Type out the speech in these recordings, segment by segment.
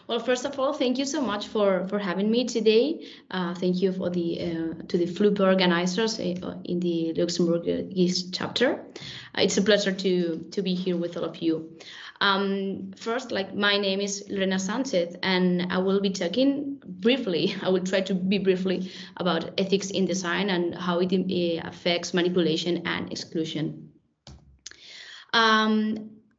Well, first of all, thank you so much for having me today. Thank you for to the Flupa organizers in the Luxembourg chapter. It's a pleasure to be here with all of you. First, my name is Lorena Sánchez, and I will be talking briefly. I will try to be briefly about ethics in design and how it affects manipulation and exclusion.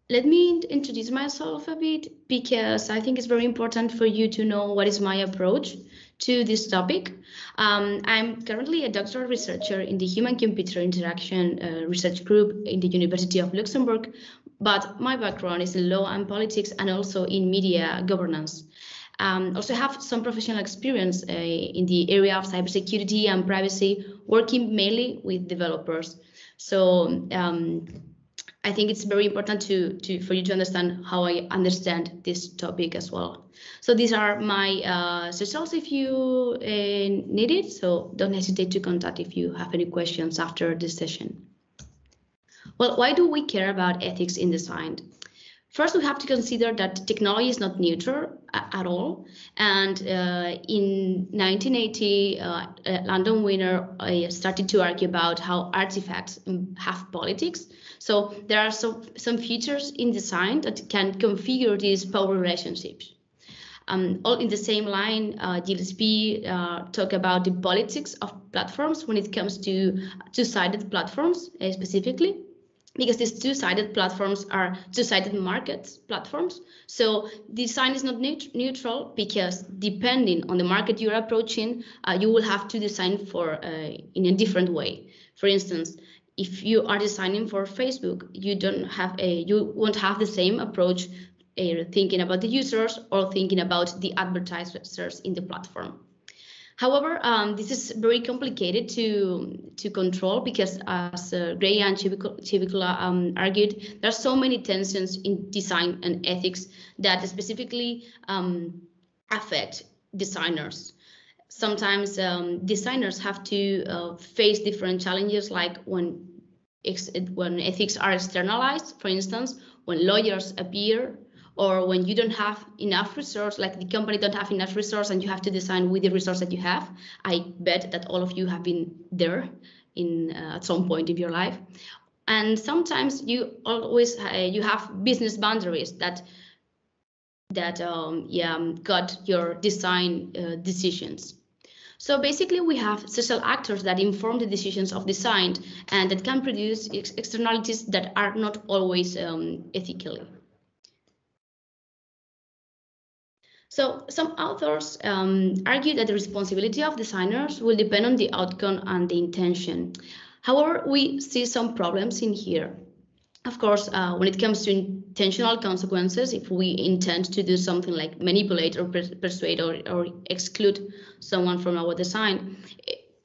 Let me introduce myself a bit, because I think it's very important for you to know what is my approach to this topic. I'm currently a doctoral researcher in the Human-Computer Interaction Research Group in the University of Luxembourg, but my background is in law and politics and also in media governance. Also have some professional experience in the area of cybersecurity and privacy, working mainly with developers. So I think it's very important for you to understand how I understand this topic as well. So these are my socials if you need it. So don't hesitate to contact if you have any questions after this session. Well, why do we care about ethics in design? First, we have to consider that technology is not neutral at all. And in 1980, London winner started to argue about how artifacts have politics. So there are some features in design that can configure these power relationships. All in the same line, GLSP talk about the politics of platforms when it comes to two-sided platforms specifically, because these two-sided platforms are two-sided markets platforms. So design is not neutral, because depending on the market you're approaching, you will have to design for in a different way. For instance, if you are designing for Facebook, you won't have the same approach thinking about the users or thinking about the advertisers in the platform. However, this is very complicated to control, because as Gray and Chivicula argued, there are so many tensions in design and ethics that specifically affect designers. Sometimes designers have to face different challenges, like when ethics are externalized, for instance, when lawyers appear, or when you don't have enough resource, like the company don't have enough resource and you have to design with the resource that you have. I bet that all of you have been there at some point in your life. And sometimes you have business boundaries that got your design decisions. So basically, we have social actors that inform the decisions of design and that can produce externalities that are not always ethically. So some authors argue that the responsibility of designers will depend on the outcome and the intention. However, we see some problems in here. Of course, when it comes to intentional consequences, if we intend to do something like manipulate or persuade or exclude someone from our design,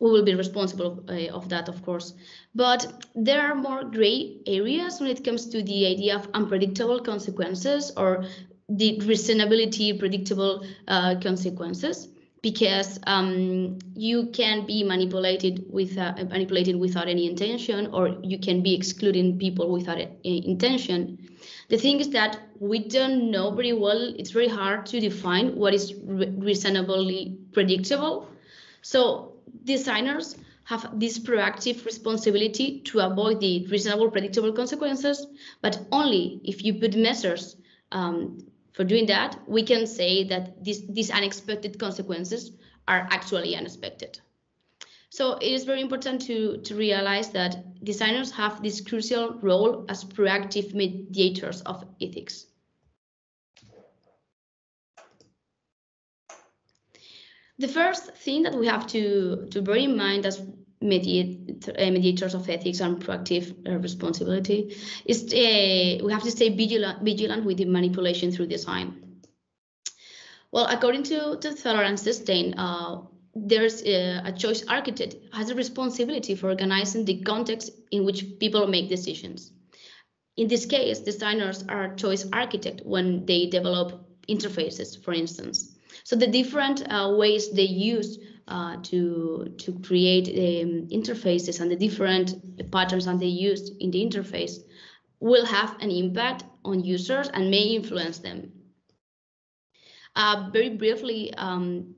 we will be responsible of that, of course. But there are more gray areas when it comes to the idea of unpredictable consequences or the reasonability predictable consequences, because you can be manipulated without any intention, or you can be excluding people without intention. The thing is that we don't know very well. It's very hard to define what is reasonably predictable. So designers have this proactive responsibility to avoid the reasonable predictable consequences, but only if you put measures for doing that, we can say that these unexpected consequences are actually unexpected. So it is very important to realize that designers have this crucial role as proactive mediators of ethics. The first thing that we have to bear in mind as mediators of ethics and proactive responsibility is we have to stay vigilant with the manipulation through design. Well, according to Thaler and Sustain, there's a choice architect has a responsibility for organizing the context in which people make decisions. In this case, designers are choice architect when they develop interfaces, for instance. So the different ways they use to create interfaces and the different patterns that they use in the interface will have an impact on users and may influence them. Very briefly,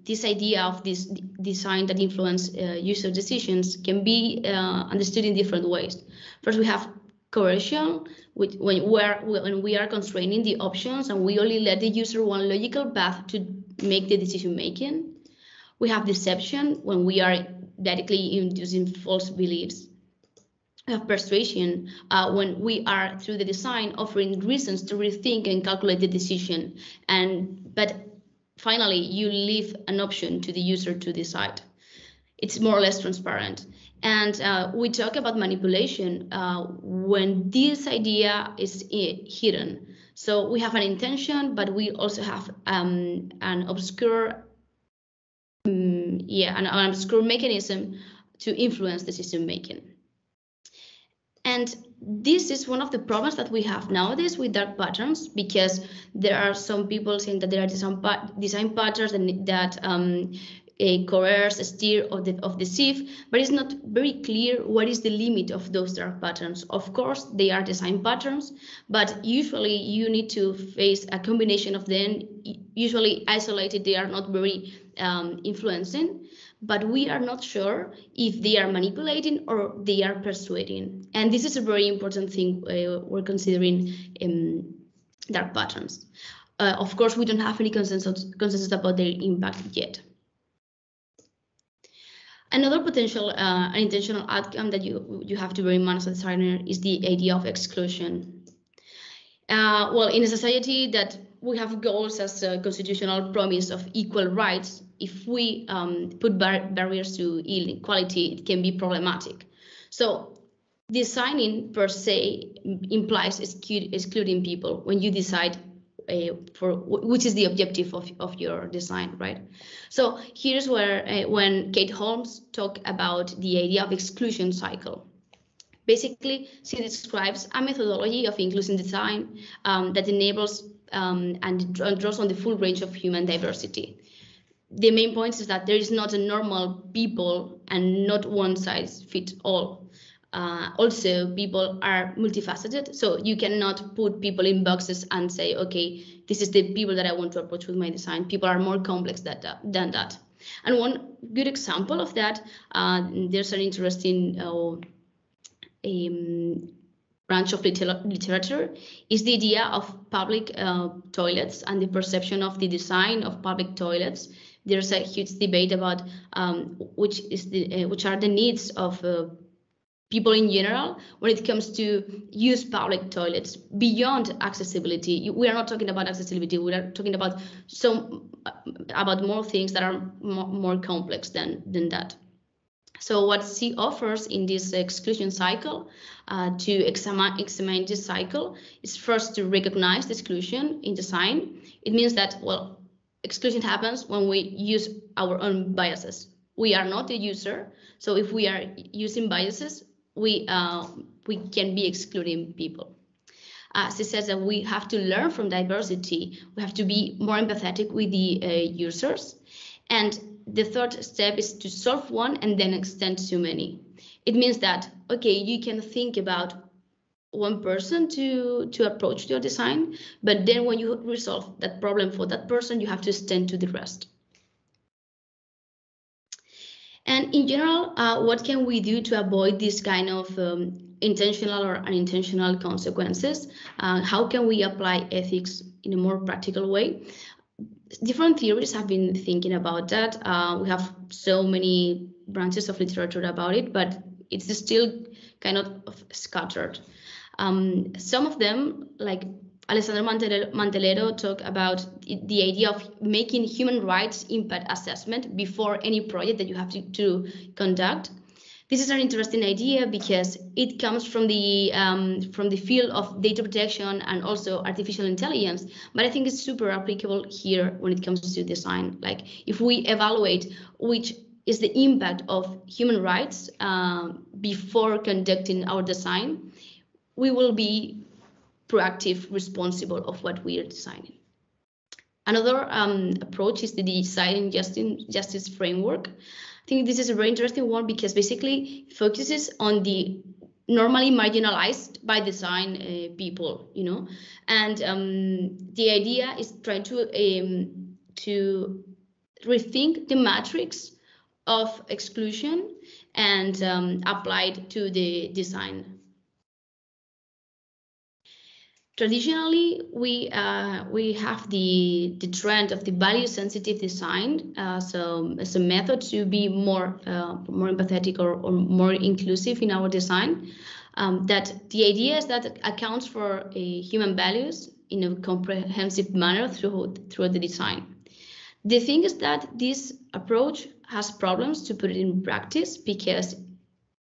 this idea of this design that influence user decisions can be understood in different ways. First, we have coercion, which when we are constraining the options and we only let the user one logical path to make the decision making. We have deception, when we are directly inducing false beliefs. We have persuasion, when we are, through the design, offering reasons to rethink and calculate the decision. But finally, you leave an option to the user to decide. It's more or less transparent. And we talk about manipulation when this idea is hidden. So we have an intention, but we also have an obscure an obscure mechanism to influence decision making. And this is one of the problems that we have nowadays with dark patterns, because there are some people saying that there are design patterns that coerce, steer, or deceive, but it's not very clear what is the limit of those dark patterns. Of course, they are design patterns, but usually you need to face a combination of them. Usually isolated, they are not very influencing, but we are not sure if they are manipulating or they are persuading. And this is a very important thing we're considering in dark patterns. Of course, we don't have any consensus about their impact yet. Another potential unintentional outcome that you have to bear in mind as a designer is the idea of exclusion. Well, in a society that we have goals as a constitutional promise of equal rights, if we put barriers to inequality, it can be problematic. So designing per se implies excluding people when you decide for which is the objective of your design, right? So here's where when Kate Holmes talked about the idea of exclusion cycle. Basically, she describes a methodology of inclusive design that enables and draws on the full range of human diversity. The main point is that there is not a normal people and not one size fits all. Also, people are multifaceted, so you cannot put people in boxes and say, okay, this is the people that I want to approach with my design. People are more complex than that. And one good example of that, there's an interesting branch of literature, is the idea of public toilets and the perception of the design of public toilets. There's a huge debate about which are the needs of people in general when it comes to use public toilets beyond accessibility. We are not talking about accessibility. We are talking about more things that are more complex than that. So what she offers in this exclusion cycle to examine this cycle is first to recognize the exclusion in design. It means that, well, exclusion happens when we use our own biases. We are not the user, so if we are using biases, we can be excluding people. She says that we have to learn from diversity. We have to be more empathetic with the users. And the third step is to solve one and then extend to many. It means that, okay, you can think about one person to approach your design, but then when you resolve that problem for that person, you have to extend to the rest. And in general, what can we do to avoid this kind of intentional or unintentional consequences? How can we apply ethics in a more practical way? Different theories have been thinking about that. We have so many branches of literature about it, but it's still kind of scattered. Some of them, like Alessandro Mantelero, talk about the idea of making human rights impact assessment before any project that you have to conduct. This is an interesting idea because it comes from the field of data protection and also artificial intelligence, but I think it's super applicable here when it comes to design. Like if we evaluate which is the impact of human rights before conducting our design, we will be proactive, responsible of what we are designing. Another approach is the design justice framework. I think this is a very interesting one because basically focuses on the normally marginalized by design people, you know, and the idea is trying to to rethink the matrix of exclusion and applied to the design. Traditionally, we have the trend of the value-sensitive design, so as a method to be more empathetic or more inclusive in our design. That the idea is that it accounts for human values in a comprehensive manner through the design. The thing is that this approach has problems to put it in practice because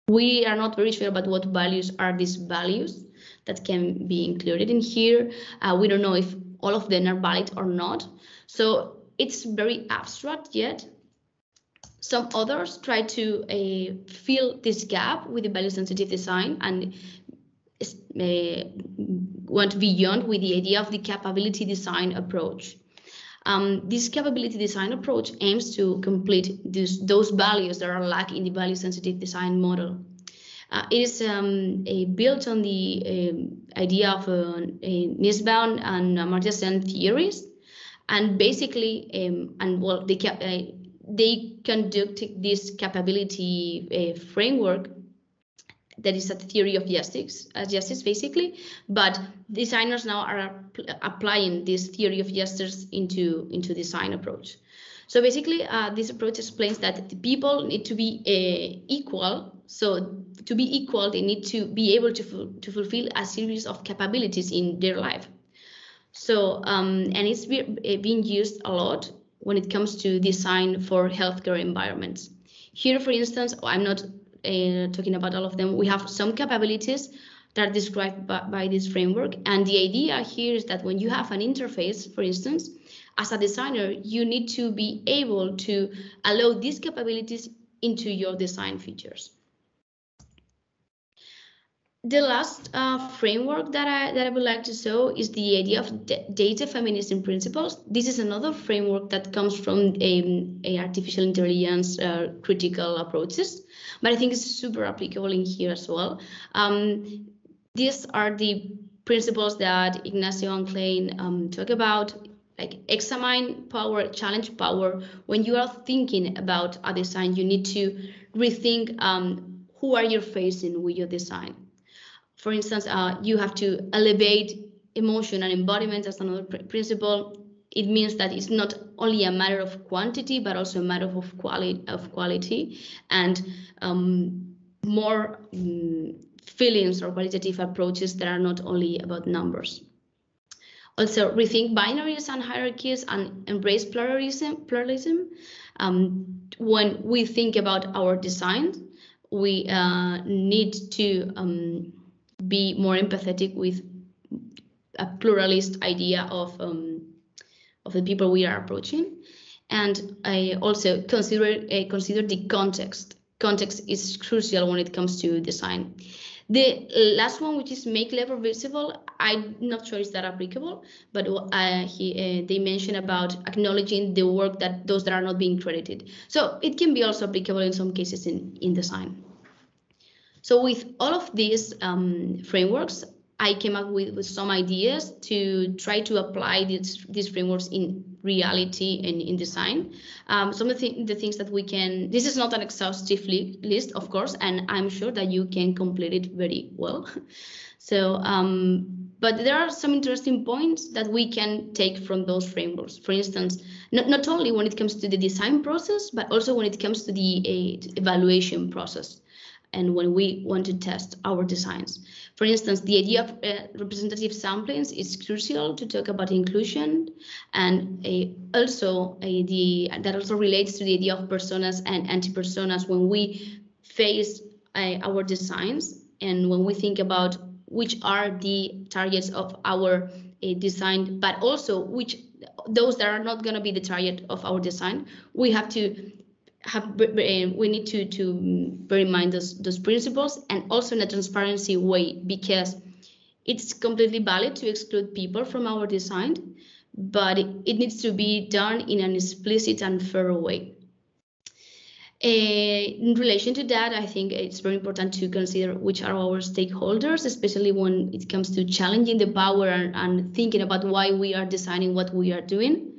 we are not very sure about what values are these values that can be included in here. We don't know if all of them are valid or not. So it's very abstract yet. Some others try to fill this gap with the value-sensitive design and went beyond with the idea of the capability design approach. This capability design approach aims to complete those values that are lacking in the value-sensitive design model. It is built on the idea of Nussbaum and Amartya Sen theories, and basically, they conduct this capability framework that is a theory of justice basically, but designers now are applying this theory of justice into design approach. So basically, this approach explains that the people need to be equal. So to be equal, they need to be able to fulfill a series of capabilities in their life. So and it's being used a lot when it comes to design for healthcare environments. Here, for instance, I'm not talking about all of them. We have some capabilities that are described by this framework. And the idea here is that when you have an interface, for instance, as a designer, you need to be able to allow these capabilities into your design features. The last framework that I would like to show is the idea of data feminism principles. This is another framework that comes from artificial intelligence critical approaches, but I think it's super applicable in here as well. These are the principles that Ignacio and Klein talk about, like examine power, challenge power. When you are thinking about a design, you need to rethink who are you facing with your design. For instance, you have to elevate emotion and embodiment as another principle. It means that it's not only a matter of quantity, but also a matter of quality and more feelings or qualitative approaches that are not only about numbers. Also, rethink binaries and hierarchies and embrace pluralism. When we think about our design, we need to be more empathetic with a pluralist idea of the people we are approaching, and I also consider the context. Context is crucial when it comes to design. The last one, which is make labor visible, I'm not sure is that applicable, but they mention about acknowledging the work that those that are not being credited. So it can be also applicable in some cases in design. So with all of these frameworks, I came up with some ideas to try to apply these frameworks in reality and in design. Some of the things that we can, this is not an exhaustive list, of course, and I'm sure that you can complete it very well. So, but there are some interesting points that we can take from those frameworks. For instance, not only when it comes to the design process, but also when it comes to the evaluation process and when we want to test our designs. For instance, the idea of representative samplings is crucial to talk about inclusion, and that also relates to the idea of personas and anti-personas when we face our designs and when we think about which are the targets of our design, but also those that are not going to be the target of our design. We need to bear in mind those principles, and also in a transparency way, because it's completely valid to exclude people from our design, but it needs to be done in an explicit and fair way. In relation to that, I think it's very important to consider which are our stakeholders, especially when it comes to challenging the power and thinking about why we are designing what we are doing.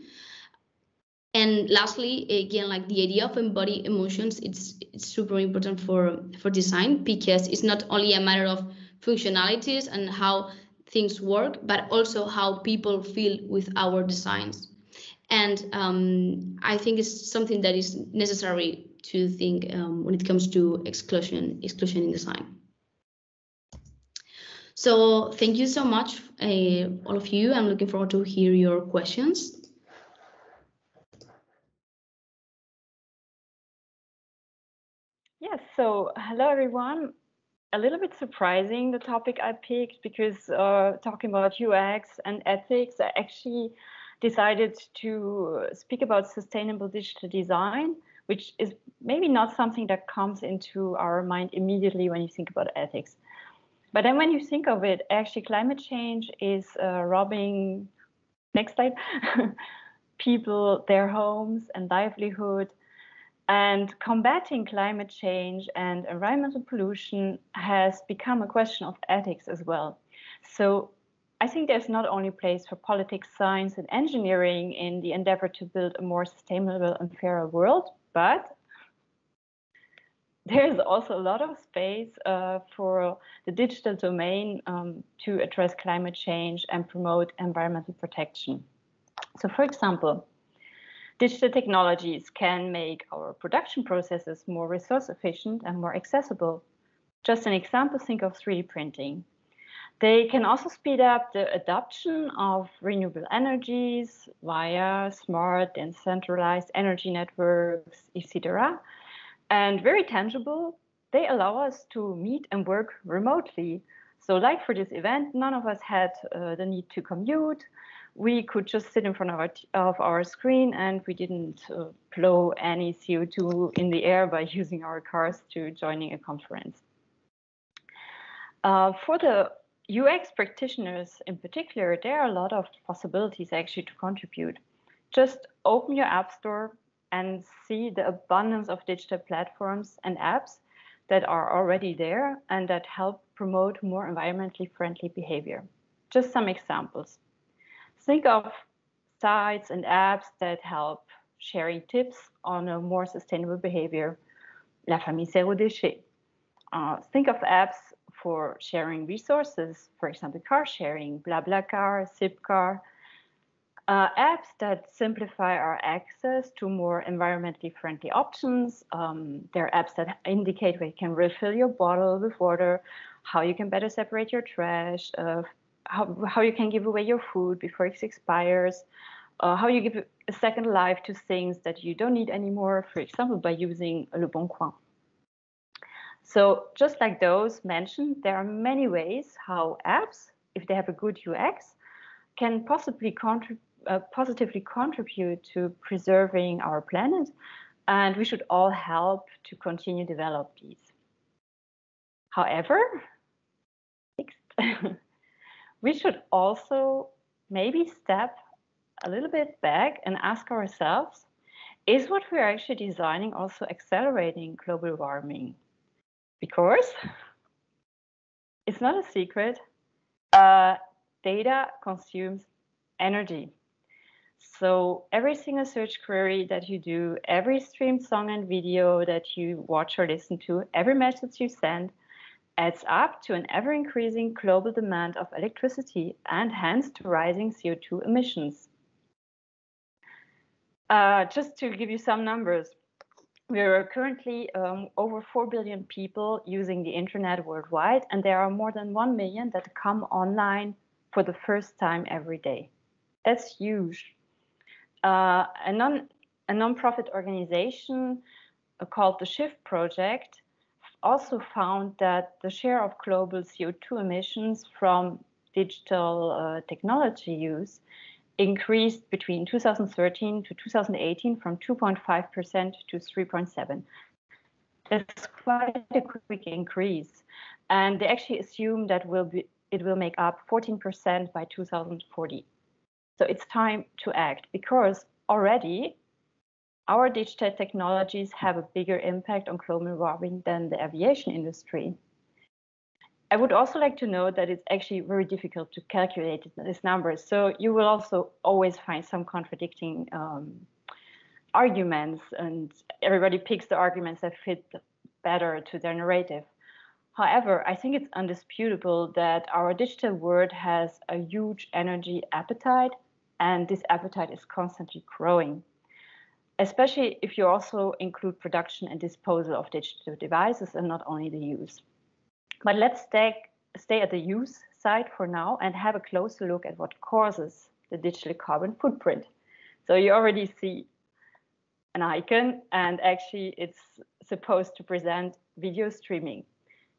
And lastly, again, like the idea of embody emotions, it's super important for design, because it's not only a matter of functionalities and how things work, but also how people feel with our designs. And I think it's something that is necessary to think when it comes to exclusion in design. So thank you so much, all of you. I'm looking forward to hear your questions. Yes, so hello everyone. A little bit surprising, the topic I picked, because talking about UX and ethics, I actually decided to speak about sustainable digital design, which is maybe not something that comes into our mind immediately when you think about ethics. But then when you think of it, actually climate change is robbing, next slide, people, their homes and livelihood. And combating climate change and environmental pollution has become a question of ethics as well. So I think there's not only place for politics, science, and engineering in the endeavor to build a more sustainable and fairer world, but there's also a lot of space for the digital domain to address climate change and promote environmental protection. So for example, digital technologies can make our production processes more resource efficient and more accessible. Just an example, think of 3D printing. They can also speed up the adoption of renewable energies via smart and centralized energy networks, etc. And very tangible, they allow us to meet and work remotely. So like for this event, none of us had the need to commute. We could just sit in front of our screen, and we didn't blow any CO2 in the air by using our cars to joining a conference. For the UX practitioners in particular, there are a lot of possibilities actually to contribute. Just open your app store and see the abundance of digital platforms and apps that are already there and that help promote more environmentally friendly behavior. Just some examples. Think of sites and apps that help sharing tips on a more sustainable behavior. La famille zéro déchet. Think of apps for sharing resources, for example, car sharing, BlaBlaCar, Zipcar. Apps that simplify our access to more environmentally friendly options. There are apps that indicate where you can refill your bottle with water, how you can better separate your trash, how you can give away your food before it expires, how you give a second life to things that you don't need anymore, for example, by using Le Bon Coin. So just like those mentioned, there are many ways how apps, if they have a good UX, can possibly positively contribute to preserving our planet, and we should all help to continue to develop these. However, we should also maybe step a little bit back and ask ourselves, is what we're actually designing also accelerating global warming? Because it's not a secret, data consumes energy. So every single search query that you do, every streamed song and video that you watch or listen to, every message you send adds up to an ever-increasing global demand of electricity and hence to rising CO2 emissions. Just to give you some numbers, we are currently over 4 billion people using the internet worldwide, and there are more than 1 million that come online for the first time every day. That's huge. A non-profit organization called the Shift Project also found that the share of global CO2 emissions from digital technology use increased between 2013 to 2018 from 2.5% to 3.7%. That's quite a quick increase. And they actually assume that it will make up 14% by 2040. So it's time to act, because already our digital technologies have a bigger impact on global warming than the aviation industry. I would also like to note that it's actually very difficult to calculate these numbers. So you will also always find some contradicting arguments, and everybody picks the arguments that fit better to their narrative. However, I think it's undisputable that our digital world has a huge energy appetite, and this appetite is constantly growing, especially if you also include production and disposal of digital devices and not only the use. But let's stay at the use side for now and have a closer look at what causes the digital carbon footprint. So you already see an icon, and actually it's supposed to present video streaming.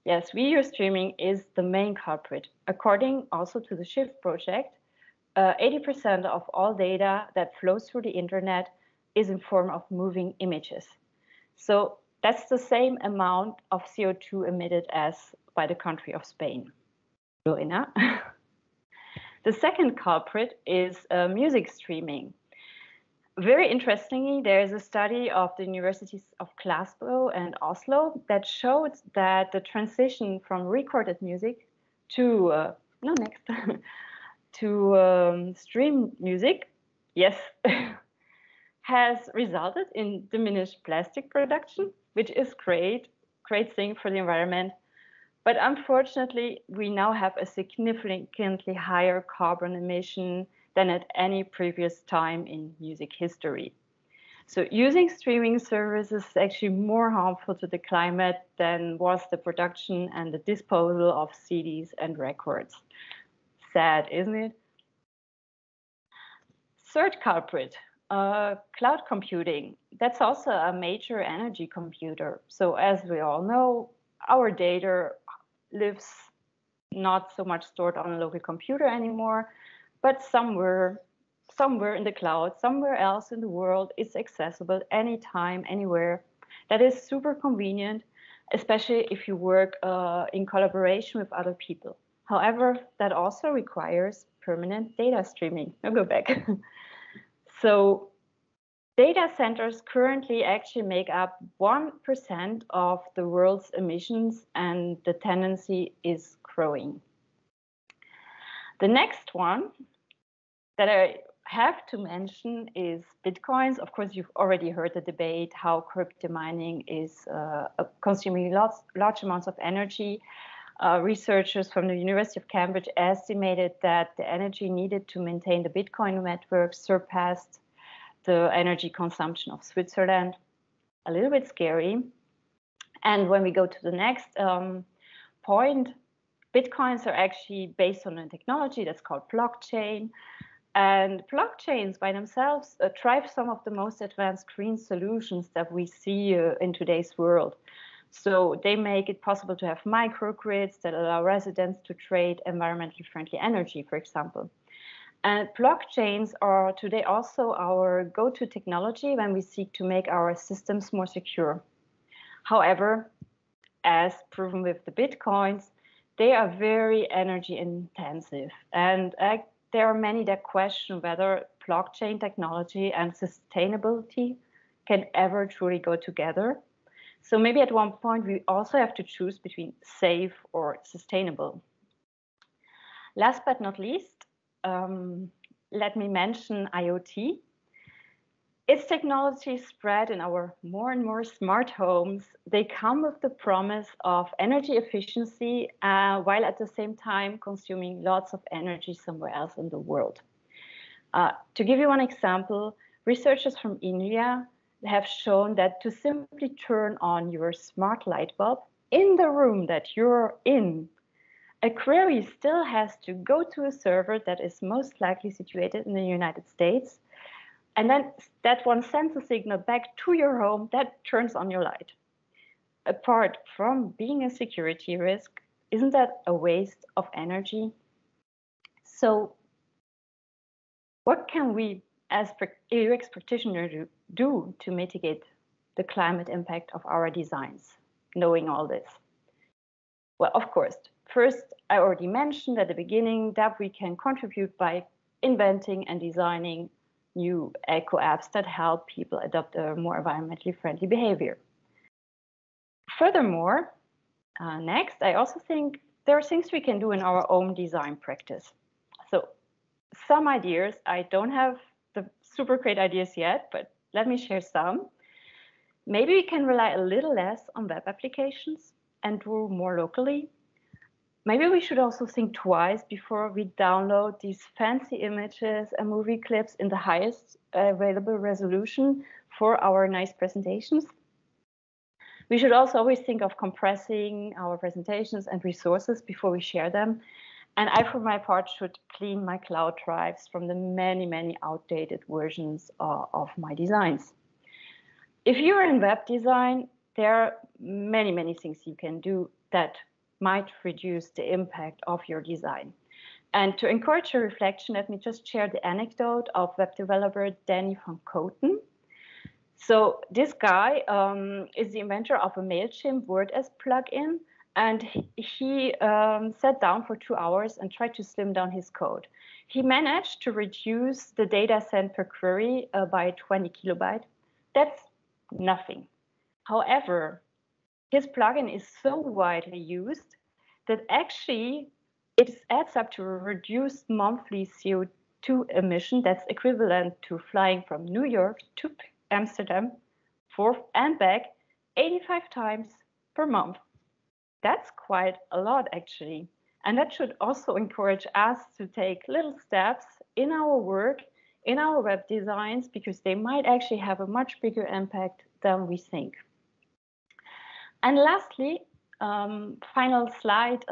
Yes, video streaming is the main culprit. According also to the Shift project, 80% of all data that flows through the internet is in form of moving images. So that's the same amount of CO2 emitted as by the country of Spain. Lorena. The second culprit is music streaming. Very interestingly, there is a study of the universities of Glasgow and Oslo that showed that the transition from recorded music to to stream music, yes, has resulted in diminished plastic production, which is great thing for the environment. But unfortunately, we now have a significantly higher carbon emission than at any previous time in music history. So using streaming services is actually more harmful to the climate than was the production and the disposal of CDs and records. Sad, isn't it? Third culprit, cloud computing. That's also a major energy computer. So as we all know, our data lives not so much stored on a local computer anymore, but somewhere in the cloud, somewhere else in the world, it's accessible anytime, anywhere. That is super convenient, especially if you work in collaboration with other people. However, that also requires permanent data streaming. I'll go back. So data centers currently actually make up 1% of the world's emissions, and the tendency is growing. The next one that I have to mention is Bitcoins. Of course, you've already heard the debate how crypto mining is consuming large amounts of energy. Researchers from the University of Cambridge estimated that the energy needed to maintain the Bitcoin network surpassed the energy consumption of Switzerland. A little bit scary. And when we go to the next point, Bitcoins are actually based on a technology that's called blockchain. And blockchains by themselves drive some of the most advanced green solutions that we see in today's world. So they make it possible to have microgrids that allow residents to trade environmentally friendly energy, for example. And blockchains are today also our go-to technology when we seek to make our systems more secure. However, as proven with the Bitcoins, they are very energy intensive. And there are many that question whether blockchain technology and sustainability can ever truly go together. So maybe at one point we also have to choose between safe or sustainable. Last but not least, let me mention IoT. Its technology spread in our more and more smart homes. They come with the promise of energy efficiency while at the same time consuming lots of energy somewhere else in the world. To give you one example, researchers from India have shown that to simply turn on your smart light bulb in the room that you're in, a query still has to go to a server that is most likely situated in the United States. And then that one sends a signal back to your home that turns on your light. Apart from being a security risk, isn't that a waste of energy? So what can we as UX practitioners do to mitigate the climate impact of our designs, knowing all this? Well, of course, first, I already mentioned at the beginning that we can contribute by inventing and designing new eco apps that help people adopt a more environmentally friendly behavior. Furthermore, next, I also think there are things we can do in our own design practice. So some ideas, I don't have the super great ideas yet, but Let me share some. Maybe we can rely a little less on web applications and do more locally. Maybe we should also think twice before we download these fancy images and movie clips in the highest available resolution for our nice presentations. We should also always think of compressing our presentations and resources before we share them. And I, for my part, should clean my cloud drives from the many, many outdated versions of my designs. If you're in web design, there are many, many things you can do that might reduce the impact of your design. And to encourage a reflection, let me just share the anecdote of web developer Danny van Koten. So this guy is the inventor of a MailChimp WordS plugin, and he sat down for 2 hours and tried to slim down his code. He managed to reduce the data sent per query by 20 kilobytes. That's nothing. However, his plugin is so widely used that actually it adds up to a reduced monthly CO2 emission that's equivalent to flying from New York to Amsterdam, forth and back 85 times per month. That's quite a lot, actually. And that should also encourage us to take little steps in our work, in our web designs, because they might actually have a much bigger impact than we think. And lastly, final slide,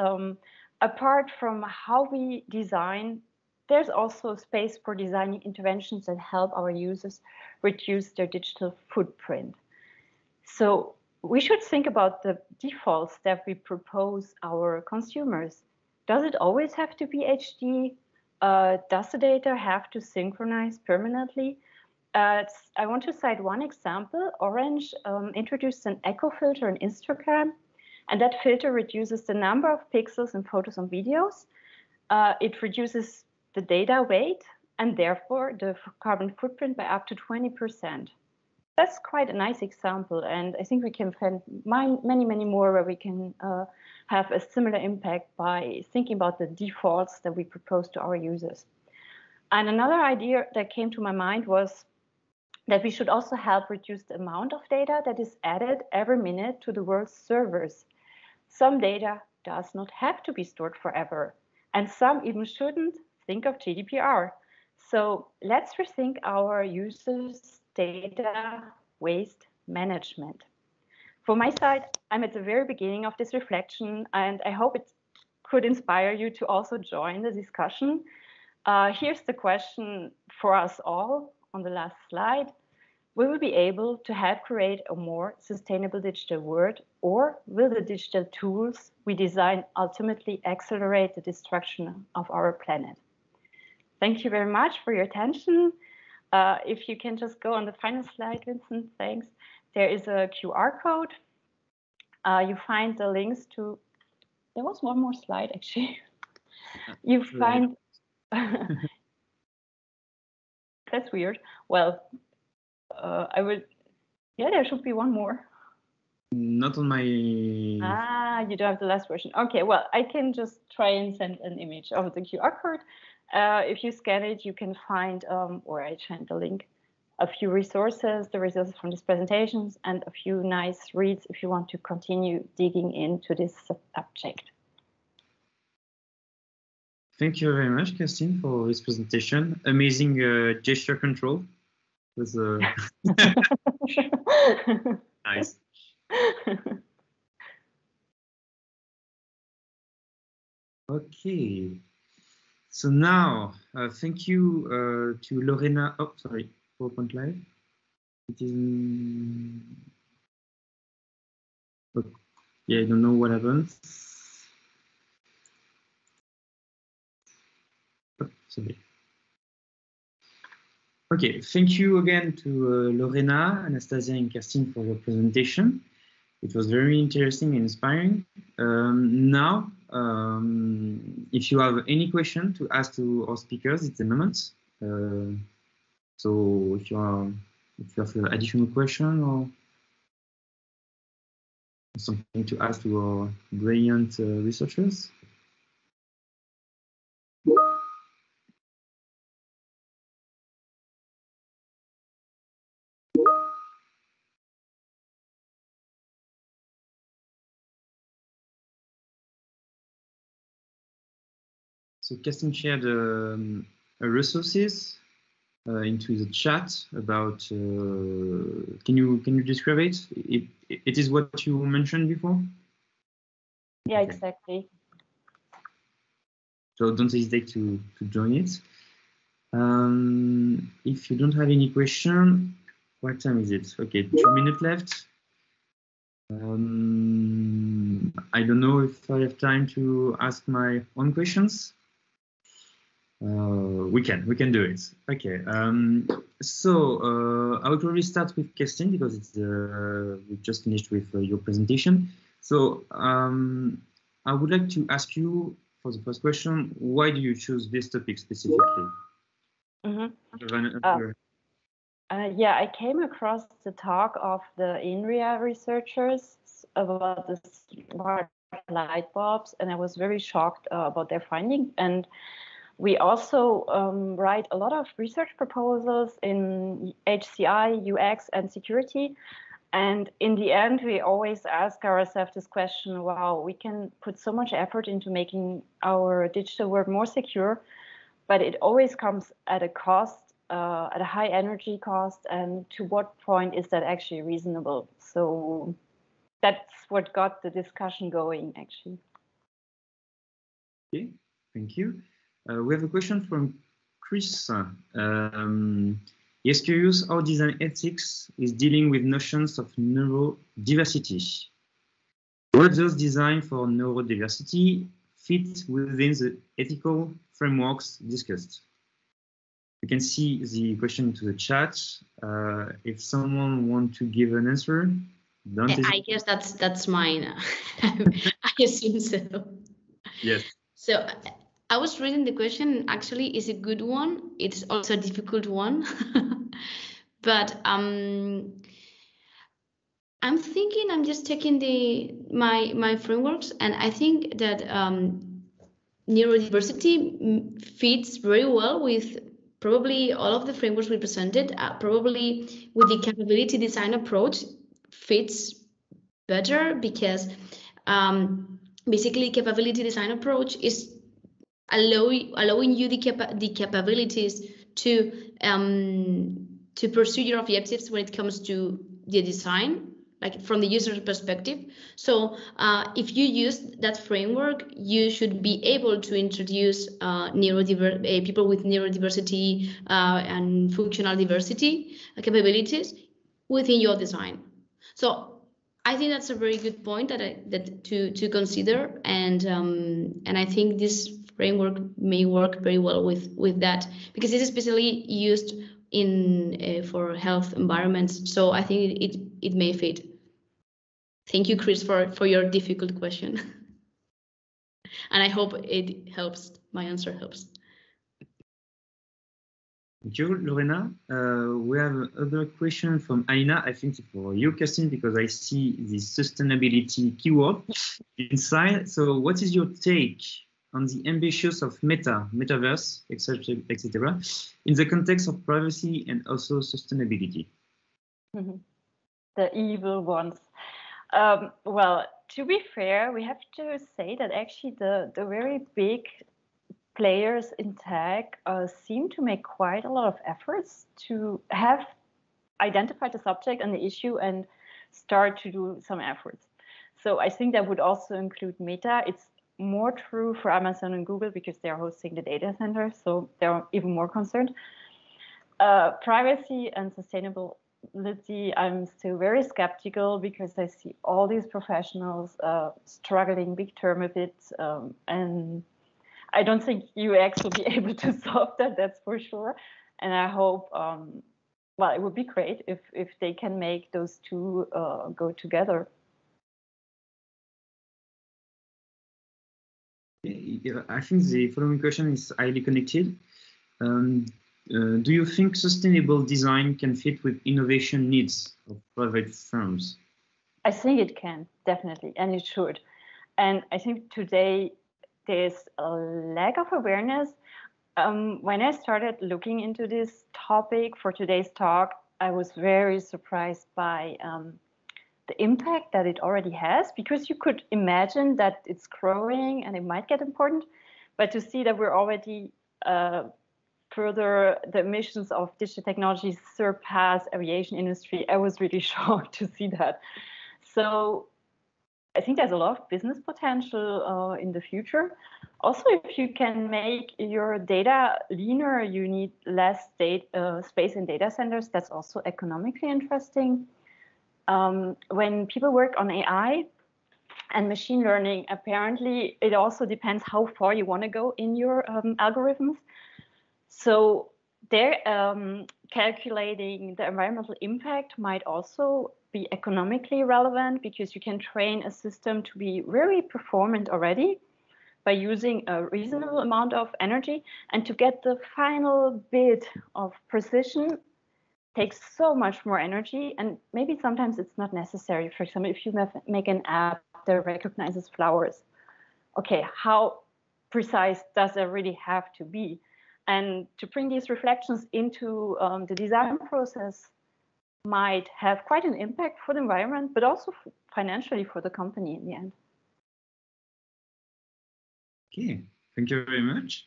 apart from how we design, there's also space for designing interventions that help our users reduce their digital footprint. So we should think about the defaults that we propose our consumers. Does it always have to be HD? Does the data have to synchronize permanently? I want to cite one example. Orange introduced an echo filter on Instagram, and that filter reduces the number of pixels in photos and videos. It reduces the data weight and therefore the carbon footprint by up to 20%. That's quite a nice example, and I think we can find many, many more where we can have a similar impact by thinking about the defaults that we propose to our users. And another idea that came to my mind was that we should also help reduce the amount of data that is added every minute to the world's servers. Some data does not have to be stored forever, and some even shouldn't. Think of GDPR. So let's rethink our users' data waste management. For my side, I'm at the very beginning of this reflection, and I hope it could inspire you to also join the discussion. Here's the question for us all on the last slide. Will we be able to help create a more sustainable digital world, or will the digital tools we design ultimately accelerate the destruction of our planet? Thank you very much for your attention. If you can just go on the final slide, Vincent, thanks. There is a QR code. You find the links to, there was one more slide actually. You find, that's weird. Well, I would, yeah, there should be one more. Not on my... Ah, you don't have the last version. Okay, well, I can just try and send an image of the QR code. If you scan it, you can find, or I send the link, a few resources, the resources from these presentations, and a few nice reads if you want to continue digging into this subject. Thank you very much, Kerstin, for this presentation. Amazing gesture control. It was nice. Okay. So now, thank you to Lorena. Oh, sorry, PowerPoint Live. It is. Yeah, I don't know what happened. Oh, sorry. Okay, thank you again to Lorena, Anastasia, and Kerstin for your presentation. It was very interesting and inspiring. Now, if you have any question to ask to our speakers, it's the moment. So if you have an additional question or something to ask to our brilliant researchers. So Kerstin shared resources into the chat about. Can you describe it? It is what you mentioned before. Yeah, okay. Exactly. So don't hesitate to join it. If you don't have any question, what time is it? Okay, 2 minutes left. I don't know if I have time to ask my own questions. We can do it. Okay. So I will probably start with Kerstin because it's we just finished with your presentation. So I would like to ask you for the first question, why do you choose this topic specifically? Yeah, I came across the talk of the INRIA researchers about the smart light bulbs, and I was very shocked about their finding. And we also write a lot of research proposals in HCI, UX, and security. And in the end, we always ask ourselves this question, wow, we can put so much effort into making our digital work more secure, but it always comes at a cost, at a high energy cost. And to what point is that actually reasonable? So that's what got the discussion going, actually. Okay, thank you. We have a question from Chris. He's curious how design ethics is dealing with notions of neurodiversity. What does design for neurodiversity fit within the ethical frameworks discussed? You can see the question to the chat. If someone wants to give an answer, I guess that's mine. I assume so. Yes. So I was reading the question. Actually, it's a good one. It's also a difficult one. But I'm thinking, I'm just taking my frameworks, and I think that neurodiversity fits very well with probably all of the frameworks we presented. Probably with the capability design approach fits better because basically capability design approach is allowing you the capabilities to pursue your objectives when it comes to the design, like from the user's perspective. So if you use that framework, you should be able to introduce people with neurodiversity and functional diversity capabilities within your design. So I think that's a very good point that to consider, and I think this framework may work very well with that because it's especially used in for health environments. So I think it may fit. Thank you, Chris, for your difficult question, and I hope it helps. My answer helps. Thank you, Lorena. We have another question from Aina. I think for you, Kerstin, because I see the sustainability keyword inside. So what is your take on the ambitions of metaverse, etc., in the context of privacy and also sustainability? The evil ones. Well, to be fair, we have to say that actually the very big players in tech seem to make quite a lot of efforts to have identified the subject and the issue and start to do some efforts. So I think that would also include Meta. It's more true for Amazon and Google because they're hosting the data center, so they're even more concerned. Privacy and sustainability, I'm still very skeptical because I see all these professionals struggling big term with it, and I don't think UX will be able to solve that, that's for sure. And I hope, well, it would be great if they can make those two go together. I think the following question is highly connected. Do you think sustainable design can fit with innovation needs of private firms? I think it can, definitely, and it should. And I think today there's a lack of awareness. When I started looking into this topic for today's talk, I was very surprised by the impact that it already has, because you could imagine that it's growing and it might get important, but to see that we're already further, the emissions of digital technologies surpass aviation industry. I was really shocked to see that. So I think there's a lot of business potential in the future. Also, if you can make your data leaner, you need less space in data centers. That's also economically interesting. When people work on AI and machine learning, apparently it also depends how far you want to go in your algorithms. So they're calculating the environmental impact might also be economically relevant, because you can train a system to be very performant already by using a reasonable amount of energy, and to get the final bit of precision takes so much more energy, and maybe sometimes it's not necessary. For example, if you make an app that recognizes flowers, okay, how precise does it really have to be? And to bring these reflections into the design process might have quite an impact for the environment, but also financially for the company in the end. Okay, thank you very much.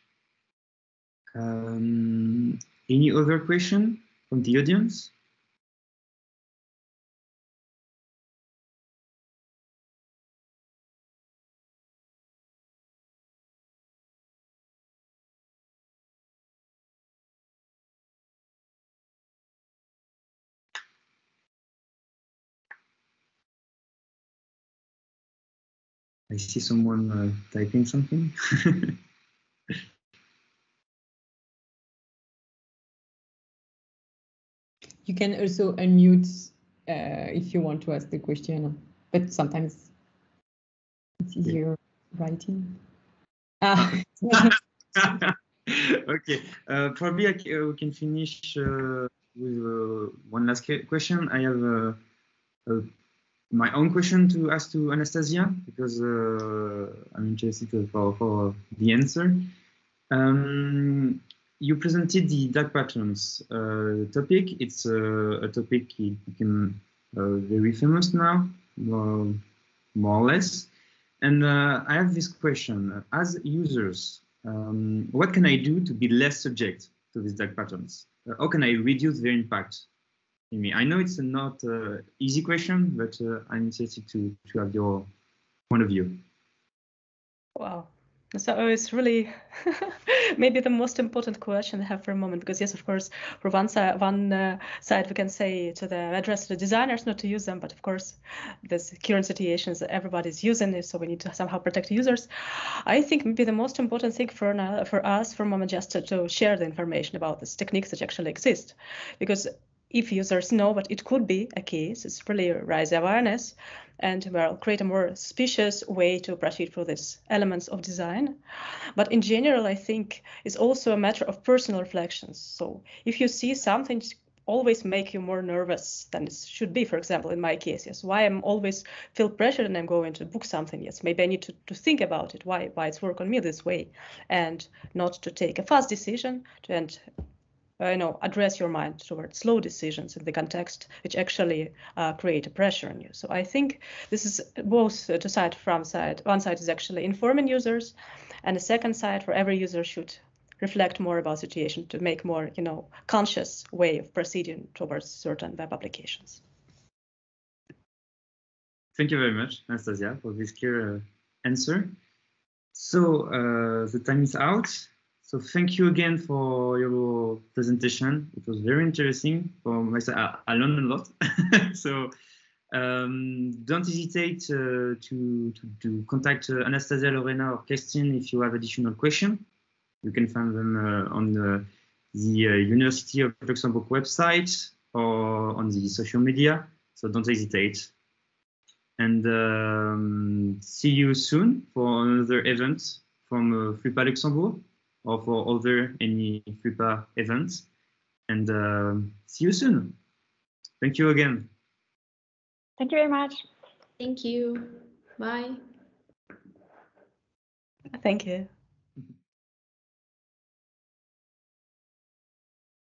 Any other question from the audience? I see someone typing something. You can also unmute if you want to ask the question, but sometimes it's easier writing. Okay, probably we can finish with one last question. I have my own question to ask to Anastasia, because I'm interested for the answer. You presented the dark patterns topic. It's a topic it became very famous now, more or less. And I have this question: as users, what can I do to be less subject to these dark patterns? How can I reduce their impact in me? I know it's not an easy question, but I'm interested to have your point of view. Wow. So it's really maybe the most important question I have for a moment, because yes, of course, for one side we can say to address the designers not to use them, but of course, this current situations everybody's using it, so we need to somehow protect users. I think maybe the most important thing for us for a moment just to share the information about these techniques that actually exist, because if users know what it could be a case, it's really raise awareness and well, create a more auspicious way to proceed through these elements of design. But in general, I think it's also a matter of personal reflections. So if you see something always make you more nervous than it should be, for example, in my case, yes, why I'm always feel pressured and I'm going to book something, yes, maybe I need to think about it, why it's work on me this way, and not to take a fast decision and address your mind towards slow decisions in the context, which actually create a pressure on you. So I think this is both two sides from side. One side is actually informing users, and the second side for every user should reflect more about situation to make more, conscious way of proceeding towards certain web applications. Thank you very much, Anastasia, for this clear answer. So the time is out. So thank you again for your presentation. It was very interesting for myself. I learned a lot. So don't hesitate to contact Anastasia, Lorena, or Kerstin if you have additional questions. You can find them on the University of Luxembourg website or on the social media. So don't hesitate. And see you soon for another event from Flupa Luxembourg, or for any Flupa events. And see you soon. Thank you again. Thank you very much. Thank you. Bye. Thank you.